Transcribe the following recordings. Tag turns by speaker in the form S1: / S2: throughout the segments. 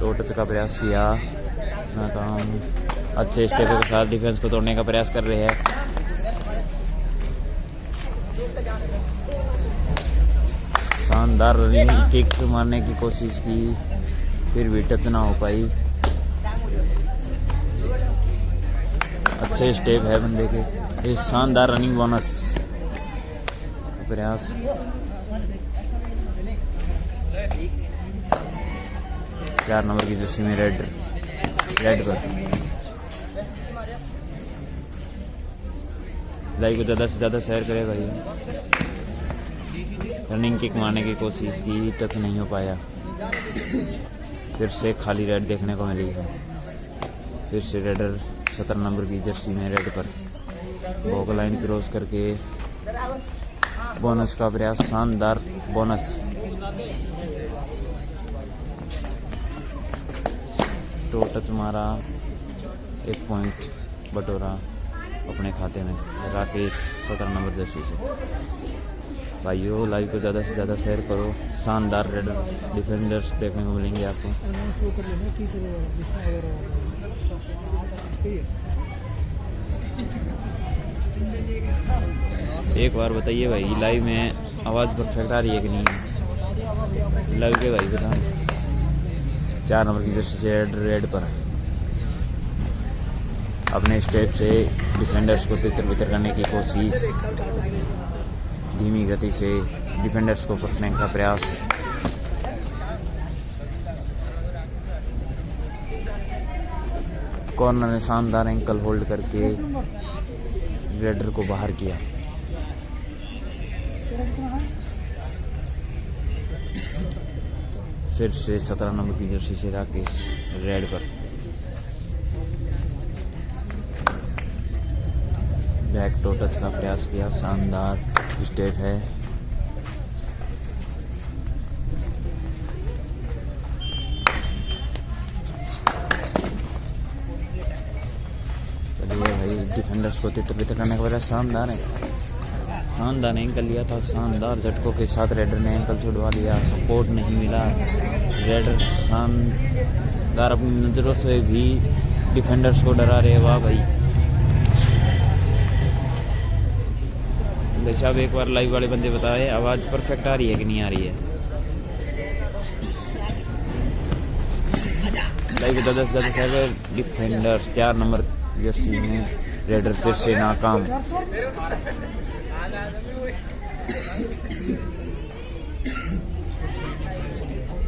S1: तो टच का प्रयास किया, नाकाम। अच्छे स्टेपों के साथ डिफेंस को तोड़ने का प्रयास कर रहे हैं। शानदार रनिंग किक मारने की कोशिश की, फिर भी टच ना हो पाई। अच्छे स्टेप है बंदे के। ये शानदार रनिंग बोनस प्रयास। चार नंबर की जर्सी में रेड पर। लाइव को ज़्यादा से ज़्यादा शेयर करे भाई। रनिंग किक मारने की कोशिश की, टच नहीं हो पाया। फिर से खाली रेड देखने को मिली है। फिर से रेडर 17 नंबर की जर्सी में रेड पर बॉल लाइन क्रॉस करके बोनस का प्रयास। शानदार बोनस। तो टच मारा, 1 पॉइंट बटोरा अपने खाते में राकेश 17 नंबर जर्सी से। भाइयों लाइव को ज़्यादा से ज़्यादा शेयर करो। शानदार रेडर डिफेंडर्स देखने को मिलेंगे आपको। एक बार बताइए भाई, लाइव में आवाज़ परफेक्ट आ रही है कि नहीं? लाइव के भाई बता। 4 नंबर की जर्सी से रेड पर अपने स्टेप से डिफेंडर्स को तितर-बितर करने की कोशिश। धीमी गति से डिफेंडर्स को पकड़ने का प्रयास। कॉर्नर ने शानदार एंकल होल्ड करके रेडर को बाहर किया। फिर से 17 नंबर की जर्सी से राकेश रेड पर बैक टो टच का प्रयास किया। शानदार स्टेप है। चलिए भाई, डिफेंडर्स को तितर-बितर करने का प्रयास। शानदार है, शानदार एंकल लिया था। शानदार झटकों के साथ रेडर ने एंकल छुड़वा लिया। सपोर्ट नहीं मिला। रेडर शानदार अपनी नज़रों से भी डिफेंडर्स को डरा रहे। वाह भाई। साहब एक बार लाइव वाले बंदे बताए आवाज़ परफेक्ट आ रही है कि नहीं आ रही है? लाइव ज़्यादा से ज़्यादा शेयर। डिफेंडर्स 4 नंबर जर्सी में रेडर फिर से नाकाम।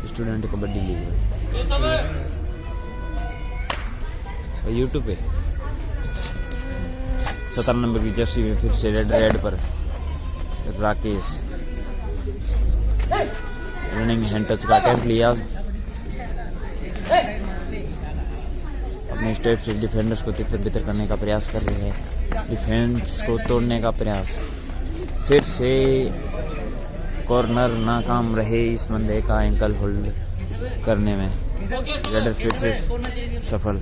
S1: स्टूडेंट कबड्डी लीग यूट्यूब पे 17 नंबर की जर्सी में फिर से रेड पर राकेश रनिंग हैंड टच का अटेम्प्ट लिया। अपने स्टेप से डिफेंडर्स को तितर-बितर करने का प्रयास कर रहे हैं। डिफेंस को तोड़ने का प्रयास। फिर से कॉर्नर नाकाम रहे इस बंदे का एंकल होल्ड करने में। रेडर फिर से सफल।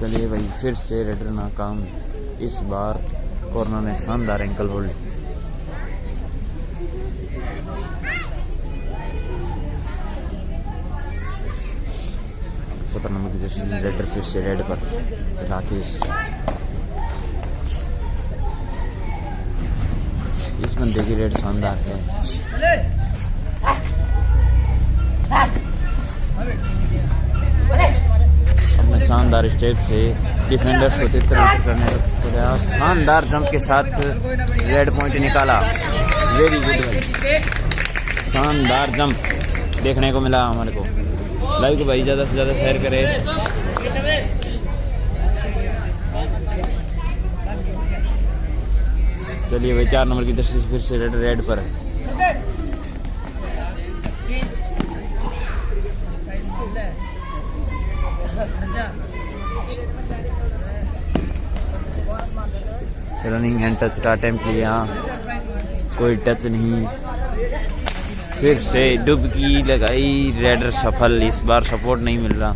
S1: चलिए भाई, फिर से रेडर नाकाम। इस बार कॉर्नर ने शानदार एंकल होल्ड। सत्रह नंबर की जर्सी रेडर फिर से रेड पर राकेश। इस बंदे की रेड शानदार है। अपने शानदार स्टेप से डिफेंडर्स को तितर-बितर करने का प्रयास। शानदार जंप के साथ रेड पॉइंट निकाला। वेरी गुड भाई, शानदार जंप देखने को मिला हमारे को। लाइव को भाई ज़्यादा से ज़्यादा शेयर करें। चलिए भाई, 4 नंबर की जर्सी फिर से रेड पर रनिंग हैंड टच का अटेम्प्ट लिया, कोई टच नहीं। फिर से डुबकी लगाई, रेडर सफल। इस बार सपोर्ट नहीं मिल रहा।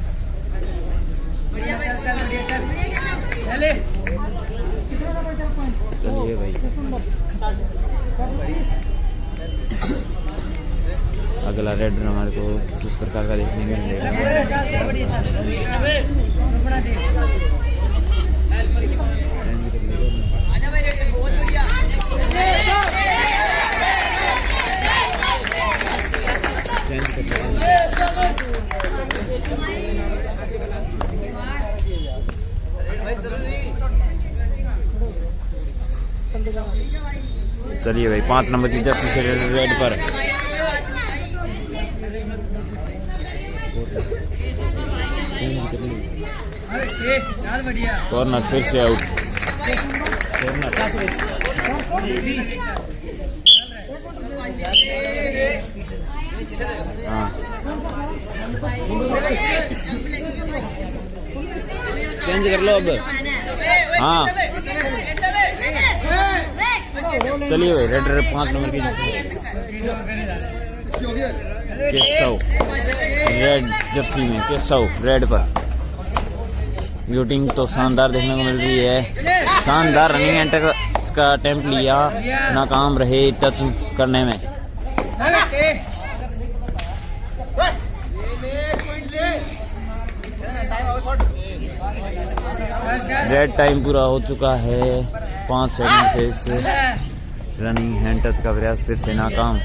S1: अगला रेड हमारे को किस प्रकार का देखने को मिलेगा। चलिए भाई 5 नंबर की जर्सी से रेड पर कॉर्नर फिर से आउट। हाँ चेंज कर लो अब। हाँ चलिए भाई रेड 5 नंबर की केशव रेड जर्सी में केशव रेड पर ब्यूटिंग तो शानदार देखने को मिल रही है। शानदार रनिंग एंटर का अटेम्प्ट लिया, नाकाम रहे टच करने में। रेड टाइम पूरा हो चुका है। 5 सेकंड से इस रनिंग हैंड टच का प्रयास फिर से नाकाम।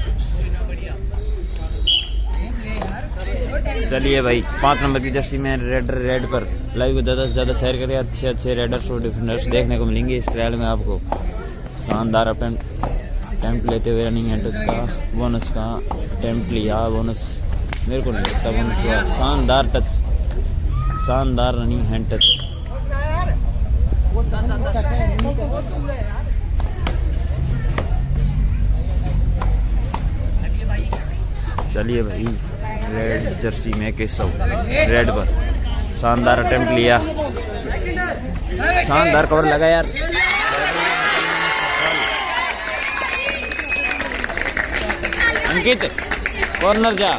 S1: चलिए भाई 5 नंबर की जर्सी में रेड पर लाइव को ज़्यादा से ज़्यादा शेयर करें। अच्छे रेडर्स और डिफेंडर्स देखने को मिलेंगे इस ट्रायल में आपको। शानदार अटेम्प्ट लेते हुए रनिंग हैंड टच का बोनस का अटेम्प्ट लिया। बोनस मेरे को नहीं लगता बोनस हुआ। शानदार टच, शानदार रनिंग हैंड टच। चलिए भाई रेड जर्सी में केशव रेड पर शानदार अटेम्प्ट लिया। शानदार कवर लगा यार। अंकित कॉर्नर जा।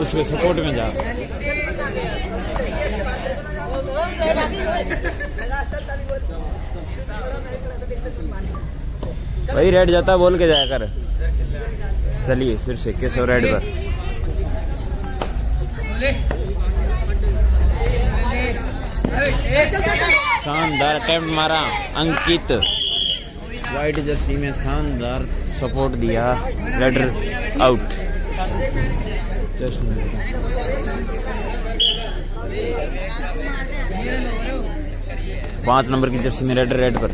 S1: उसके सपोर्ट में जा। भाई रेड जाता बोल के जाया कर। चलिए फिर से केशव रेड पर शानदार अटेम्प्ट मारा। अंकित वाइट जर्सी में शानदार सपोर्ट दिया। Raider out. 5 नंबर की जर्सी में रेड पर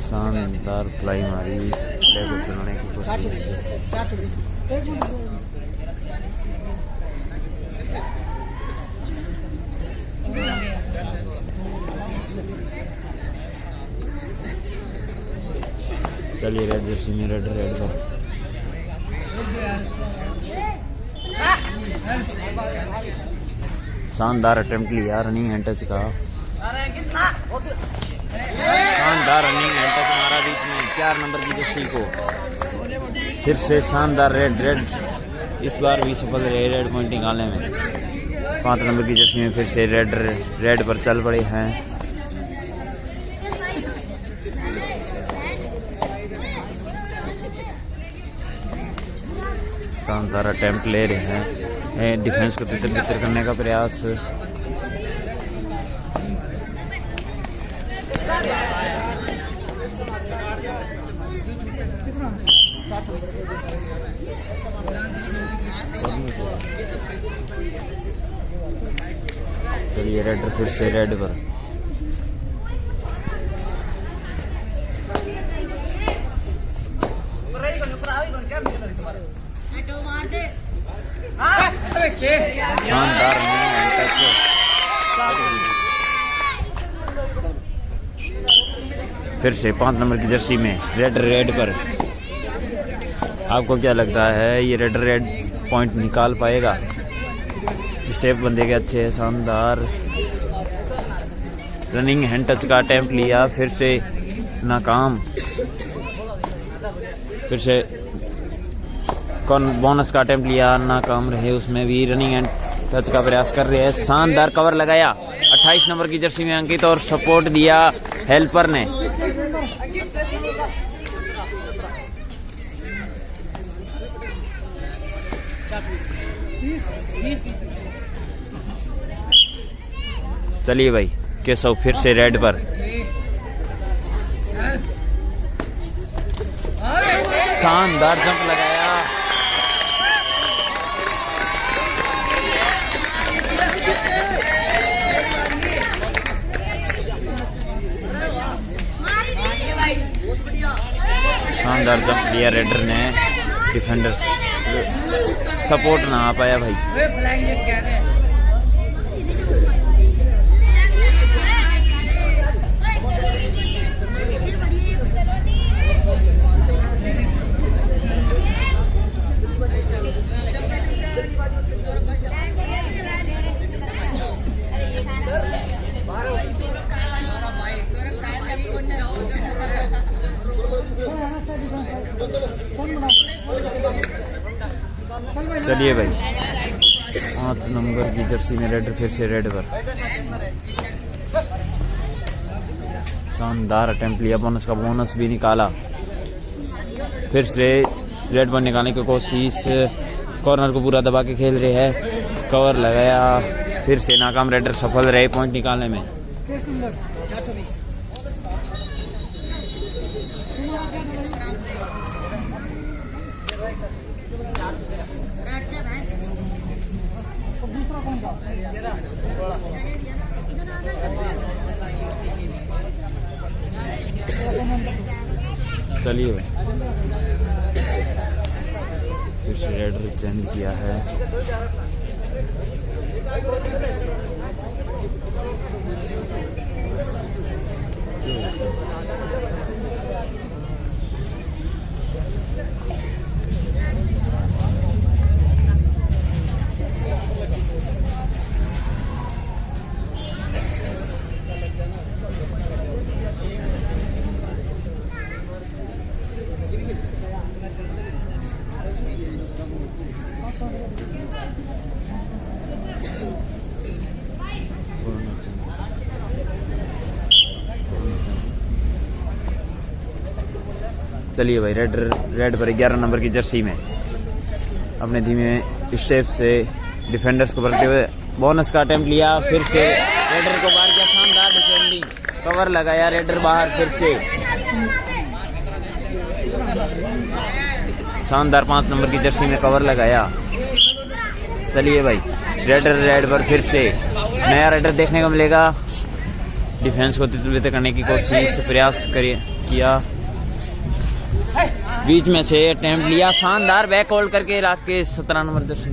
S1: शानदार फ्लाई मारी। को चलाने की कोशिश। चलिए रेड जर्सी में रेड पर शानदार अटेम्प्ट लिया रनिंग हैंड टच का। शानदार रनिंग हैंड टच मारा बीच में 4 नंबर की जर्सी को। फिर से शानदार रेड इस बार भी सफल रहे रेड पॉइंट निकालने में। 5 नंबर की जर्सी में फिर से रेड पर चल पड़े हैं। शानदार अटेम्प्ट ले रहे हैं। डिफेंस को तितर करने का प्रयास। चलिए रेड फिर से रेड पर शानदार फिर से 5 नंबर की जर्सी में रेड पर। आपको क्या लगता है ये रेड पॉइंट निकाल पाएगा? स्टेप बंदे के अच्छे हैं, शानदार रनिंग हैंड टच का अटेम्प्ट लिया, फिर से नाकाम। फिर से बोनस का अटेम्प्ट लिया, नाकाम रहे, उसमें भी रनिंग एंड टच का प्रयास कर रहे हैं। शानदार कवर लगाया 28 नंबर की जर्सी में अंकित और सपोर्ट दिया हेल्पर ने। चलिए भाई केशव फिर से रेड पर। शानदार जंप लगाया, शानदार जंप लिया रेडर ने, डिफेंडर सपोर्ट ना आ पाया भाई। चलिए भाई 5 नंबर की जर्सी में रेड फिर से रेड पर। शानदार अटेम्प्ट लिया, बोनस का बोनस भी निकाला, फिर से रेड पर निकालने की कोशिश, कॉर्नर को पूरा दबा के खेल रहे हैं, कवर लगाया, फिर से नाकाम, रेडर सफल रहे पॉइंट निकालने में। चलिए फिर से रेडर चेंज किया है। चलिए भाई रेड पर 11 नंबर की जर्सी में अपने धीमे स्टेप से डिफेंडर्स को भरते हुए बोनस का अटेम्प्ट लिया, फिर से रेडर को बाहर किया, शानदार डिफेंडिंग, कवर लगाया, रेडर बाहर, फिर से शानदार 5 नंबर की जर्सी में कवर लगाया। चलिए भाई रेड पर फिर से नया रेडर देखने को मिलेगा। डिफेंस को तितलित करने की कोशिश प्रयास किया, बीच में से अटेम्प्ट लिया, शानदार बैक होल्ड करके रख के 17 नंबर जर्सी।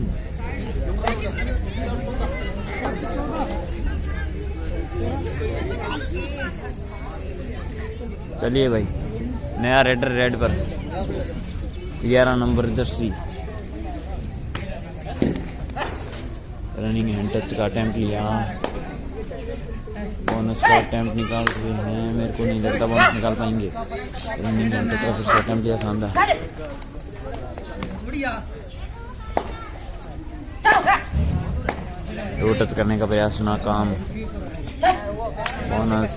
S1: चलिए भाई नया रेडर रेड पर 11 number Jersey, running hand touch का अटेम्प्ट लिया, बोनस का अटेम्प्ट निकाल रहे हैं, मेरे को नहीं लगता बोनस निकाल पाएंगे। रनिंग हैंड टच का फिर से अटेम्प्ट लिया, शानदार, दो टच करने का प्रयास नाकाम, बोनस,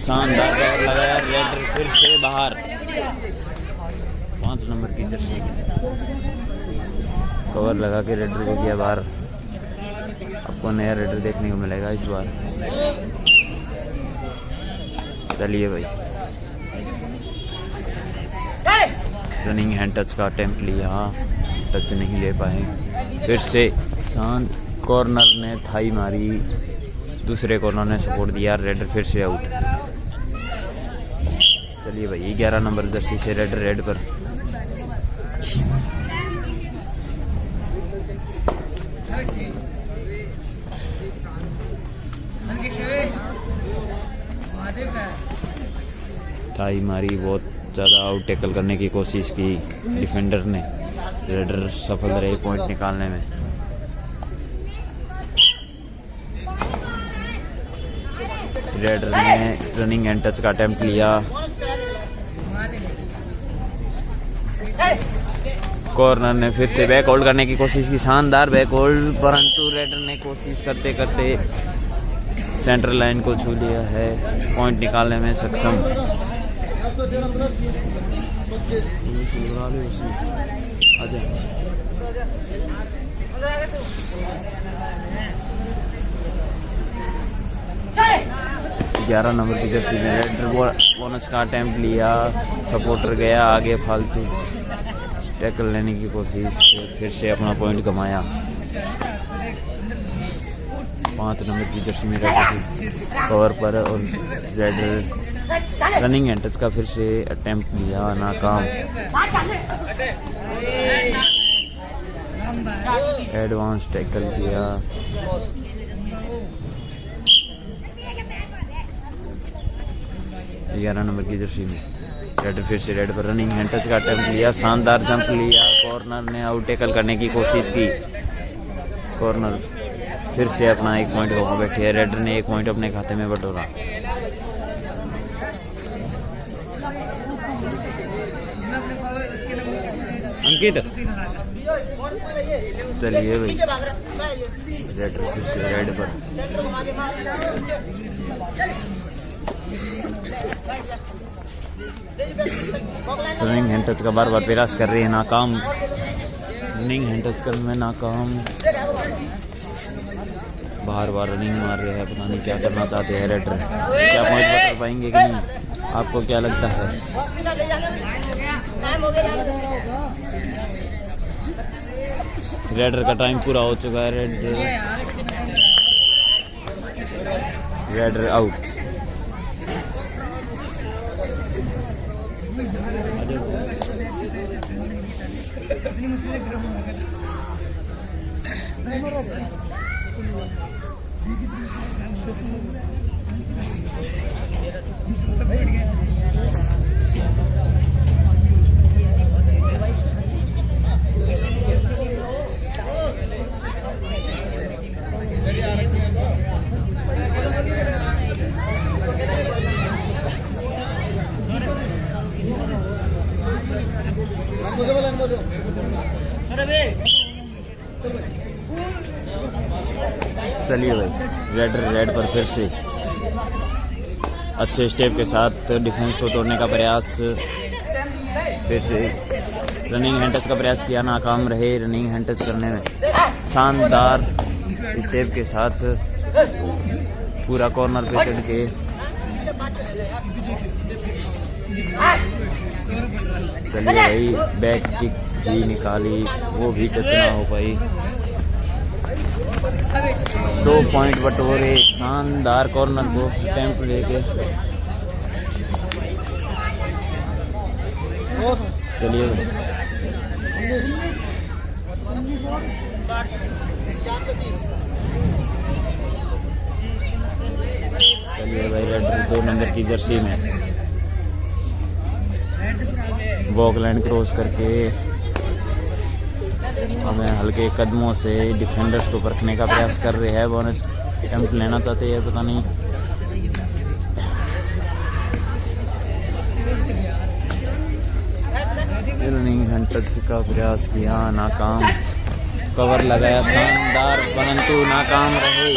S1: शानदार लगाया, रेड फिर से बाहर, 5 नंबर की जर्सी कवर लगा के रेडर को किया बाहर। आपको नया रेडर देखने को मिलेगा इस बार। चलिए भाई रनिंग हैंड टच का अटेम्प्ट लिया, टच नहीं ले पाए, फिर से कॉर्नर ने थाई मारी, दूसरे कॉर्नर ने सपोर्ट दिया, रेडर फिर से आउट। चलिए भाई 11 नंबर जर्सी से रेड पर टाई मारी, बहुत ज़्यादा आउट टैकल करने की कोशिश की डिफेंडर ने। रेडर सफल रहे पॉइंट निकालने में। रेडर ने रनिंग एंड टच का अटेम्प्ट लिया। कॉर्नर ने फिर से बैक होल्ड करने की कोशिश की, शानदार बैक होल्ड, परंतु रेडर ने कोशिश करते करते सेंट्रल लाइन को छू लिया है, पॉइंट निकालने में सक्षम। आजा 11 नंबर की जर्सी में रेडर बोनस का अटेम्प्ट लिया, सपोर्टर गया आगे, फालतू टैकल लेने की कोशिश, फिर से अपना पॉइंट कमाया। 5 नंबर की जर्सी में रेडर कवर पर और रेडर रनिंग एंड टच का फिर से अटेम्प्ट लिया, नाकाम। एडवांस टैकल किया, ग्यारह नंबर की जर्सी में रेड फिर से रेड पर रनिंग हैंड टच का अटेम्प्ट लिया, शानदार जंप लिया। कॉर्नर ने आउट टैकल करने की कोशिश की, कॉर्नर फिर से अपना 1 पॉइंट वहाँ बैठे है। रेडर ने 1 पॉइंट अपने खाते में बटोरा। अंकित चलिए भाई रेडर फिर से रेड पर। रनिंग हैंड टच का बार बार प्रयास कर रही है, नाकाम। रनिंग हैंड टच करने में नाकाम, बार बार रनिंग मार रहे हैं, पता नहीं क्या करना चाहते हैं रेडर। क्या पॉइंट बता पाएंगे कि नहीं, आपको क्या लगता है? रेडर का टाइम पूरा हो चुका है, रेडर आउट। चलिए भाई रेड पर फिर से अच्छे स्टेप के साथ डिफेंस को तोड़ने का प्रयास, फिर से रनिंग हैंड टच का प्रयास किया, नाकाम रहे रनिंग हैंड टच करने में। शानदार स्टेप के साथ पूरा कॉर्नर पे चढ़ के चलिए भाई बैक किक भी निकाली, वो भी टच ना हो पाई। 2 पॉइंट बटोरे, शानदार कॉर्नर को अटेम्प्ट लेके। चलिए भाई रेड 2 नंबर की जर्सी में वॉक लाइन क्रॉस करके हमें हल्के कदमों से डिफेंडर्स को परखने का प्रयास कर रहे हैं। बोनस अटेम्प्ट लेना चाहते हैं, पता नहीं। रनिंग हैंड टच का प्रयास किया, नाकाम। कवर लगाया, शानदार, परंतु नाकाम रहे।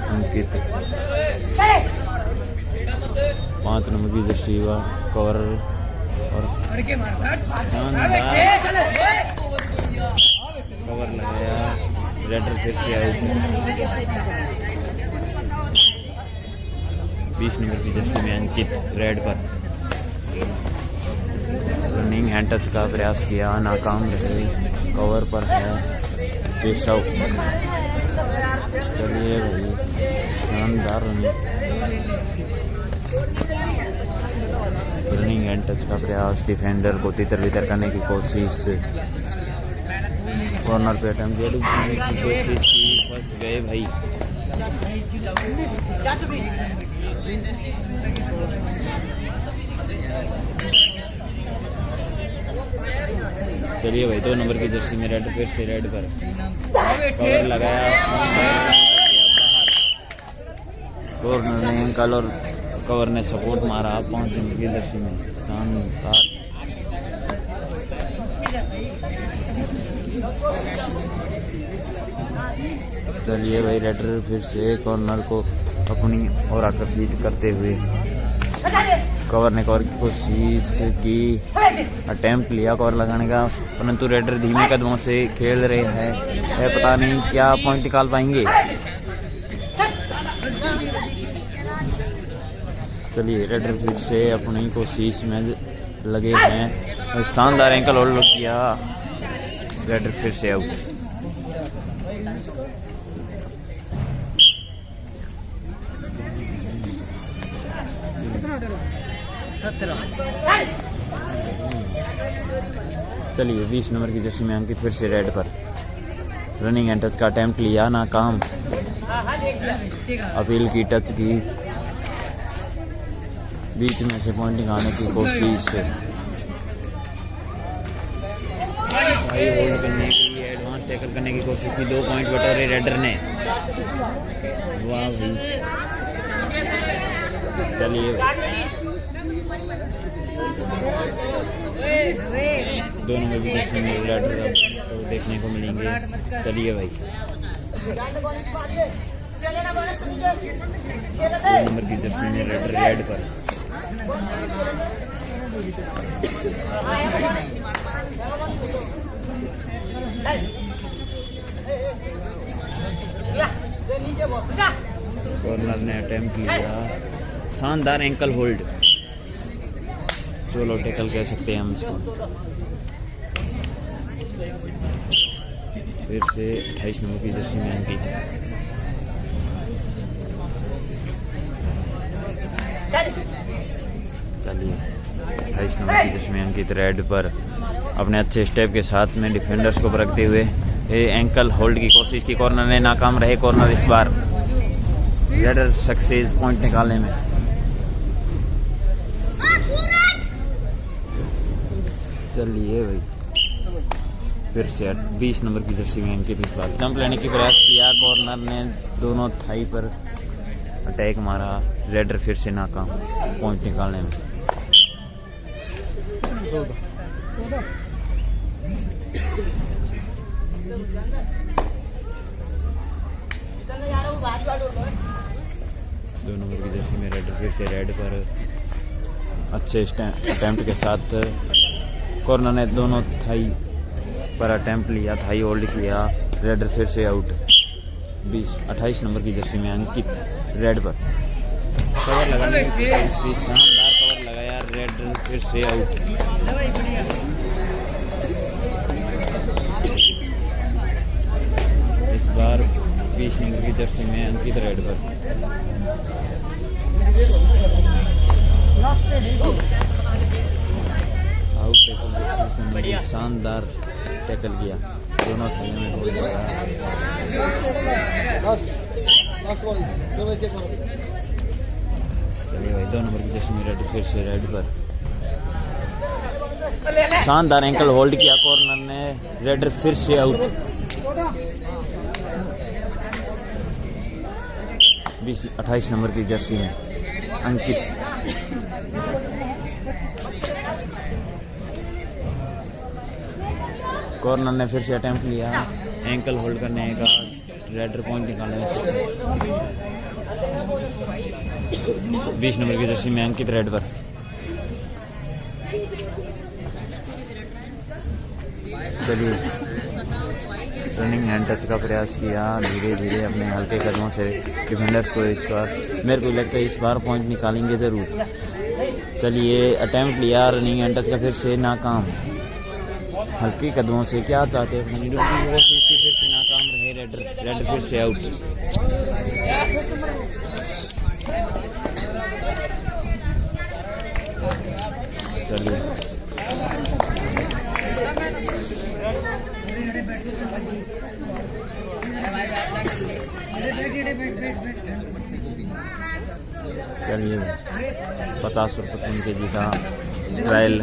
S1: अंकित 5 नंबर की जर्सी कवर और कवर लगाया। रेडर फिर से आउट। 20 नंबर की जर्सी में अंकित रेड पर रनिंग हैंड टच का प्रयास किया, नाकाम रहे। कवर पर है केशव। चलिए भाई शानदार रनिंग एंड टच का प्रयास, डिफेंडर को तितर बितर करने की कोशिश, कॉर्नर पे अटेम्प्ट की कोशिश की, फंस गए भाई। चलिए भाई 2 नंबर की जर्सी में रेड, फिर से रेड पर कवर लगाया, बाहर कॉर्नर ने एंकल और कवर ने सपोर्ट मारा। 5 नंबर की जर्सी में शानदार। चलिए भाई रेडर फिर से कॉर्नर को अपनी ओर आकर्षित करते हुए कवर ने कवर की कोशिश की, अटेम्प्ट लिया कवर लगाने का, परंतु रेडर धीमे कदमों से खेल रहे हैं, पता नहीं क्या पॉइंट निकाल पाएंगे। चलिए रेडर फिर से अपनी कोशिश में लगे हैं, शानदार एंकल होल्ड किया, रेडर फिर से आउट। चलिए 20 नंबर की जर्सी में अंकित फिर से रेड पर रनिंग एंड टच का अटेम्प्ट लिया, नाकाम। अपील की, टच की, बीच में से पॉइंट निकालने की कोशिश, भाई होल्ड करने की, एडवांस टैकल करने की कोशिश की, 2 पॉइंट बटोरे रेडर ने। वाह भाई। चलिए 2 नंबर की जर्सी में रेडर को देखने को मिलेंगे। चलिए भाई 2 नंबर की जर्सी में रेडर रेड पर कॉर्नर ने अटेम्प्ट किया, शानदार एंकल होल्ड, सोलो टैकल कह सकते हैं हम इसको। फिर से 28 नंबर की जर्सी में अंकित। चलिए 28 नंबर की जर्सी में अंकित रेड पर अपने अच्छे स्टेप के साथ में डिफेंडर्स को रखते हुए एंकल होल्ड की कोशिश की, कॉर्नर ने नाकाम रहे। कॉर्नर इस बार रेडर सक्सेस पॉइंट निकालने में। चलिए भाई फिर से 20 नंबर की जर्सी में अंकित इस बार जंप लेने की प्रयास किया, कॉर्नर ने दोनों थाई पर अटैक मारा, रेडर फिर से नाकाम पॉइंट निकालने में। दो नंबर की जर्सी में रेडर फिर से रेड पर अच्छे अटेम्प्ट के साथ, कॉर्नर ने दोनों थाई पर अटेम्प्ट लिया, थाई होल्ड किया, रेडर फिर से आउट। 28 नंबर की जर्सी में अंकित रेड पर कवर लगाने की कोशिश, शानदार कवर लगाया, रेडर फिर से आउट। इस बार 20 नंबर की जर्सी में अंकित रेड पर आउट टैकल, शानदार टैकल किया, दोनों थालियों में गोल मारा। चलिए भाई 2 नंबर की जर्सी में रेड फिर से रेड पर शानदार एंकल होल्ड किया, कॉर्नर ने, रेडर फिर से आउट। 28 नंबर की जर्सी में अंकित कॉर्नर ने फिर से अटेम्प्ट लिया, एंकल होल्ड करने का, रेडर पॉइंट निकालने में सक्षम। 20 नंबर की जर्सी में अंकित रेड पर चलिए रनिंग हैंड टच का प्रयास किया, धीरे धीरे अपने हल्के कदमों से डिफेंडर्स को इस बार मेरे को लगता है इस बार पॉइंट निकालेंगे ज़रूर। चलिए अटेम्प्ट लिया रनिंग हैंड टच का, फिर से नाकाम। हल्के कदमों से क्या चाहते हैं फिर से नाकाम रहे। रेडर फिर से आउट। चलिए चलिए 50 रुपये 3 kg का ट्रायल।